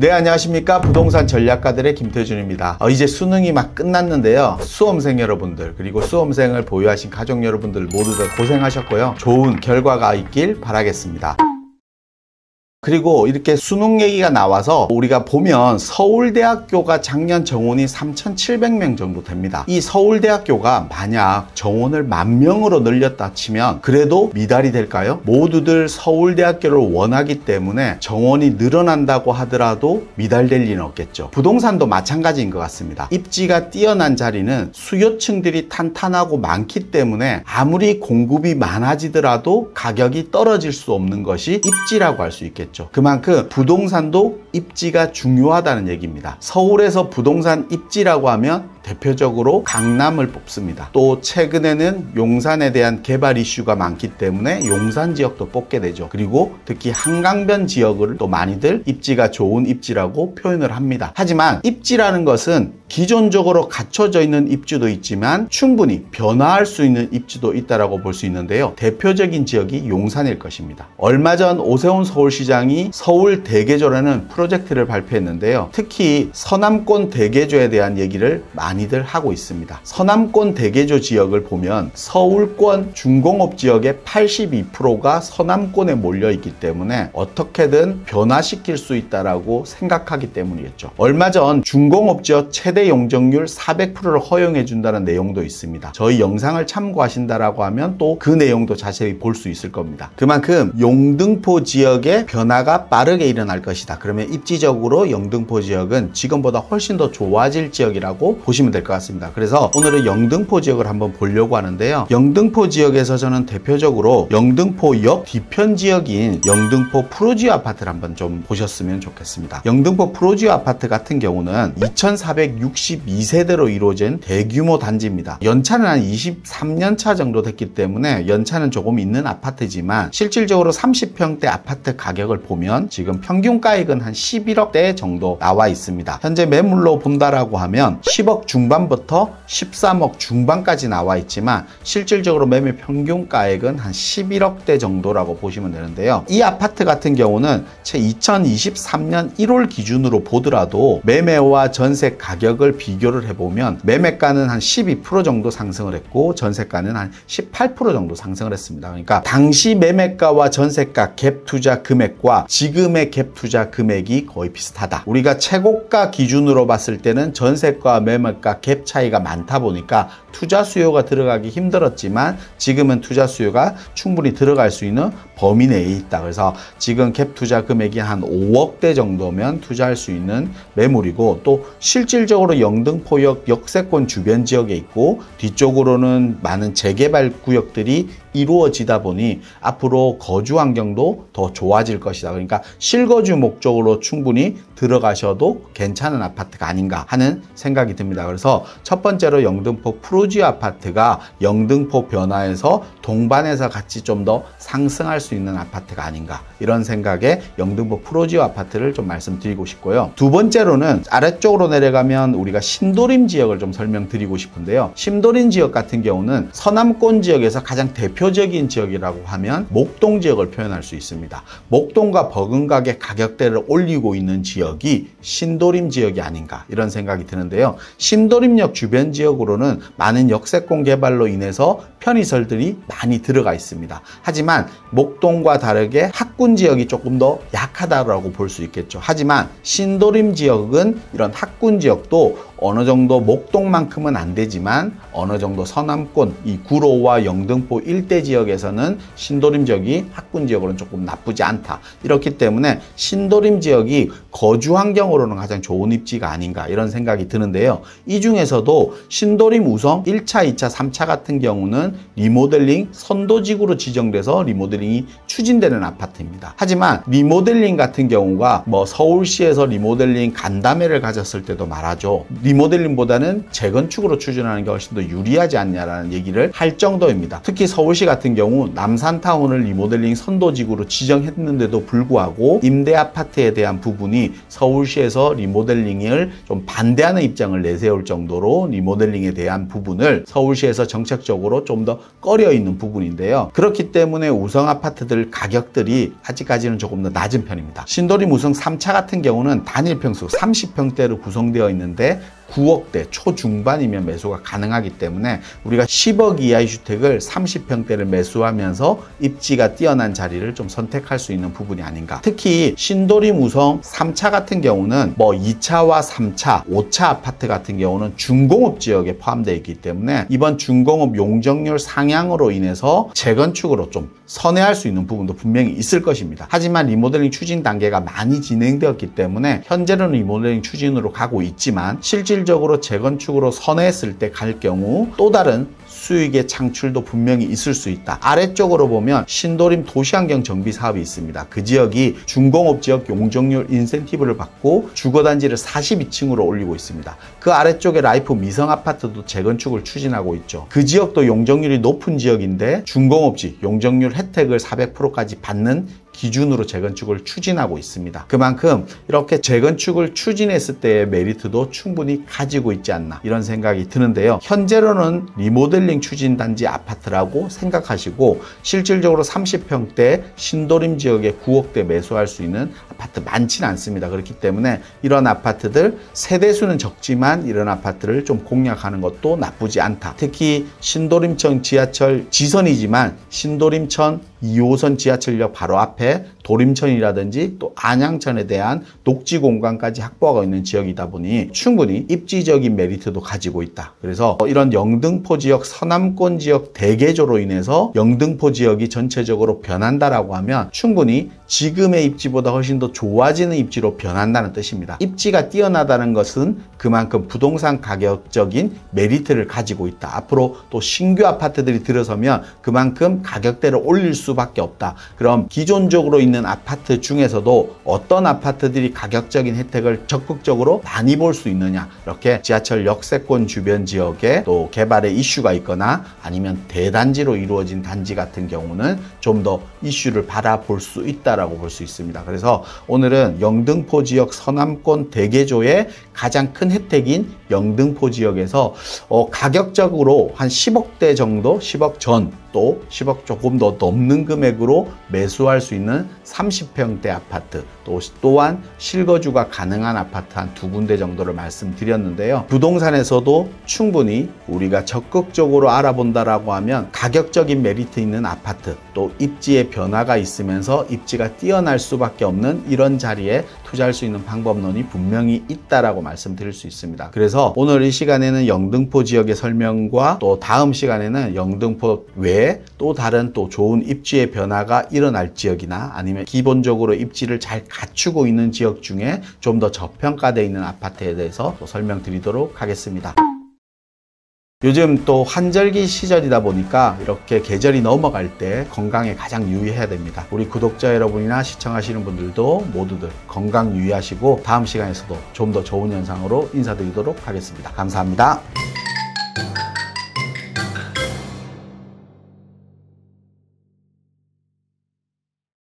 네, 안녕하십니까. 부동산 전략가들의 김태준입니다. 이제 수능이 막 끝났는데요. 수험생 여러분들 그리고 수험생을 보유하신 가족 여러분들 모두들 고생하셨고요. 좋은 결과가 있길 바라겠습니다. 그리고 이렇게 수능 얘기가 나와서 우리가 보면 서울대학교가 작년 정원이 3,700명 정도 됩니다. 이 서울대학교가 만약 정원을 10,000명으로 늘렸다 치면 그래도 미달이 될까요? 모두들 서울대학교를 원하기 때문에 정원이 늘어난다고 하더라도 미달될 리는 없겠죠. 부동산도 마찬가지인 것 같습니다. 입지가 뛰어난 자리는 수요층들이 탄탄하고 많기 때문에 아무리 공급이 많아지더라도 가격이 떨어질 수 없는 것이 입지라고 할 수 있겠죠. 그만큼 부동산도 입지가 중요하다는 얘기입니다. 서울에서 부동산 입지라고 하면 대표적으로 강남을 뽑습니다. 또 최근에는 용산에 대한 개발 이슈가 많기 때문에 용산 지역도 뽑게 되죠. 그리고 특히 한강변 지역을 또 많이들 입지가 좋은 입지라고 표현을 합니다. 하지만 입지라는 것은 기존적으로 갖춰져 있는 입지도 있지만 충분히 변화할 수 있는 입지도 있다고 볼 수 있는데요. 대표적인 지역이 용산일 것입니다. 얼마 전 오세훈 서울시장이 서울 대개조라는 프로젝트를 발표했는데요. 특히 서남권 대개조에 대한 얘기를 많이들 하고 있습니다. 서남권 대개조 지역을 보면 서울권 중공업 지역의 82%가 서남권에 몰려 있기 때문에 어떻게든 변화시킬 수 있다고 생각하기 때문이겠죠. 얼마 전 중공업 지역 최대 용적률 400%를 허용해 준다는 내용도 있습니다. 저희 영상을 참고하신다라고 하면 또 그 내용도 자세히 볼 수 있을 겁니다. 그만큼 영등포 지역의 변화가 빠르게 일어날 것이다. 그러면 입지적으로 영등포 지역은 지금보다 훨씬 더 좋아질 지역이라고 보시면 될 것 같습니다. 그래서 오늘은 영등포 지역을 한번 보려고 하는데요. 영등포 지역에서 저는 대표적으로 영등포역 뒤편 지역인 영등포 프로지오 아파트를 한번 좀 보셨으면 좋겠습니다. 영등포 프로지오 아파트 같은 경우는 2,462세대로 이루어진 대규모 단지입니다. 연차는 한 23년 차 정도 됐기 때문에 연차는 조금 있는 아파트지만 실질적으로 30평대 아파트 가격을 보면 지금 평균가액은 한 11억대 정도 나와 있습니다. 현재 매물로 본다라고 하면 10억 중반부터 13억 중반까지 나와 있지만 실질적으로 매매 평균가액은 한 11억대 정도라고 보시면 되는데요. 이 아파트 같은 경우는 채 2023년 1월 기준으로 보더라도 매매와 전세 가격을 비교를 해보면 매매가는 한 12% 정도 상승을 했고 전세가는 한 18% 정도 상승을 했습니다. 그러니까 당시 매매가와 전세가 갭 투자 금액과 지금의 갭 투자 금액이 거의 비슷하다. 우리가 최고가 기준으로 봤을 때는 전세가 매매가 갭 차이가 많다 보니까 투자 수요가 들어가기 힘들었지만 지금은 투자 수요가 충분히 들어갈 수 있는 범위 내에 있다. 그래서 지금 갭 투자 금액이 한 5억대 정도면 투자할 수 있는 매물이고 또 실질적으로 영등포역 역세권 주변 지역에 있고 뒤쪽으로는 많은 재개발 구역들이 이루어지다 보니 앞으로 거주 환경도 더 좋아질 것이다. 그러니까 실거주 목적으로 충분히 들어가셔도 괜찮은 아파트가 아닌가 하는 생각이 듭니다. 그래서 첫 번째로 영등포 프로지오 아파트가 영등포 변화에서 동반해서 같이 좀 더 상승할 수 있는 아파트가 아닌가 이런 생각에 영등포 프로지오 아파트를 좀 말씀드리고 싶고요. 두 번째로는 아래쪽으로 내려가면 우리가 신도림 지역을 좀 설명드리고 싶은데요. 신도림 지역 같은 경우는 서남권 지역에서 가장 대표적인 지역이라고 하면 목동 지역을 표현할 수 있습니다. 목동과 버금가게 가격대를 올리고 있는 지역이 신도림 지역이 아닌가 이런 생각이 드는데요. 신도림역 주변 지역으로는 많은 역세권 개발로 인해서 편의시설들이 많이 들어가 있습니다. 하지만 목동과 다르게 학군 지역이 조금 더 약하다고 볼 수 있겠죠. 하지만 신도림 지역은 이런 학군 지역도 어느 정도 목동만큼은 안 되지만 어느 정도 서남권 이 구로와 영등포 일대 지역에서는 신도림 지역이 학군 지역으로는 조금 나쁘지 않다. 이렇기 때문에 신도림 지역이 거주 환경으로는 가장 좋은 입지가 아닌가 이런 생각이 드는데요. 이 중에서도 신도림 우성 1차, 2차, 3차 같은 경우는 리모델링 선도지구로 지정돼서 리모델링이 추진되는 아파트입니다. 하지만 리모델링 같은 경우가 뭐 서울시에서 리모델링 간담회를 가졌을 때도 말하죠. 리모델링보다는 재건축으로 추진하는 게 훨씬 더 유리하지 않냐라는 얘기를 할 정도입니다. 특히 서울시 같은 경우 남산타운을 리모델링 선도지구로 지정했는데도 불구하고 임대 아파트에 대한 부분이 서울시에서 리모델링을 좀 반대하는 입장을 내세울 정도로 리모델링에 대한 부분을 서울시에서 정책적으로 좀 더 꺼려 있는 부분인데요. 그렇기 때문에 우성 아파트들 가격들이 아직까지는 조금 더 낮은 편입니다. 신도림 우성 3차 같은 경우는 단일 평수 30평대로 구성되어 있는데 9억대 초중반이면 매수가 가능하기 때문에 우리가 10억 이하의 주택을 30평대를 매수하면서 입지가 뛰어난 자리를 좀 선택할 수 있는 부분이 아닌가. 특히 신도림 우성 3차 같은 경우는 뭐 2차와 3차, 5차 아파트 같은 경우는 중공업 지역에 포함되어 있기 때문에 이번 중공업 용적률 상향으로 인해서 재건축으로 좀 선회할 수 있는 부분도 분명히 있을 것입니다. 하지만 리모델링 추진 단계가 많이 진행되었기 때문에 현재는 리모델링 추진으로 가고 있지만 실질적으로 재건축으로 선회했을 때 갈 경우 또 다른 수익의 창출도 분명히 있을 수 있다. 아래쪽으로 보면 신도림 도시환경 정비 사업이 있습니다. 그 지역이 중공업 지역 용적률 인센티브를 받고 주거단지를 42층으로 올리고 있습니다. 그 아래쪽에 라이프 미성 아파트도 재건축을 추진하고 있죠. 그 지역도 용적률이 높은 지역인데 중공업지 용적률 혜택을 400%까지 받는 기준으로 재건축을 추진하고 있습니다. 그만큼 이렇게 재건축을 추진했을 때의 메리트도 충분히 가지고 있지 않나 이런 생각이 드는데요. 현재로는 리모델링 추진단지 아파트라고 생각하시고 실질적으로 30평대 신도림 지역에 9억대 매수할 수 있는 아파트 많지는 않습니다. 그렇기 때문에 이런 아파트들 세대수는 적지만 이런 아파트를 좀 공략하는 것도 나쁘지 않다. 특히 신도림천 지하철 지선이지만 신도림천 2호선 지하철역 바로 앞에 도림천이라든지 또 안양천에 대한 녹지 공간까지 확보하고 있는 지역이다 보니 충분히 입지적인 메리트도 가지고 있다. 그래서 이런 영등포 지역 서남권 지역 대개조로 인해서 영등포 지역이 전체적으로 변한다라고 하면 충분히 지금의 입지보다 훨씬 더 좋아지는 입지로 변한다는 뜻입니다. 입지가 뛰어나다는 것은 그만큼 부동산 가격적인 메리트를 가지고 있다. 앞으로 또 신규 아파트들이 들어서면 그만큼 가격대를 올릴 수밖에 없다. 그럼 기존적으로 있는 아파트 중에서도 어떤 아파트들이 가격적인 혜택을 적극적으로 많이 볼 수 있느냐, 이렇게 지하철 역세권 주변 지역에 또 개발의 이슈가 있거나 아니면 대단지로 이루어진 단지 같은 경우는 좀 더 이슈를 바라볼 수 있다라고 볼 수 있습니다. 그래서 오늘은 영등포 지역 서남권 대개조의 가장 큰 혜택인 영등포 지역에서 가격적으로 한 10억대 정도, 10억 전 또 10억 조금 더 넘는 금액으로 매수할 수 있는 30평대 아파트, 또한 실거주가 가능한 아파트 한 2군데 정도를 말씀드렸는데요. 부동산에서도 충분히 우리가 적극적으로 알아본다라고 하면 가격적인 메리트 있는 아파트, 또 입지의 변화가 있으면서 입지가 뛰어날 수밖에 없는 이런 자리에 투자할 수 있는 방법론이 분명히 있다라고 말씀드릴 수 있습니다. 그래서 오늘 이 시간에는 영등포 지역의 설명과 또 다음 시간에는 영등포 외에 또 다른 또 좋은 입지의 변화가 일어날 지역이나 아니면 기본적으로 입지를 잘 갖추고 있는 지역 중에 좀 더 저평가되어 있는 아파트에 대해서 또 설명드리도록 하겠습니다. 요즘 또 환절기 시절이다 보니까 이렇게 계절이 넘어갈 때 건강에 가장 유의해야 됩니다. 우리 구독자 여러분이나 시청하시는 분들도 모두들 건강 유의하시고 다음 시간에서도 좀 더 좋은 영상으로 인사드리도록 하겠습니다. 감사합니다.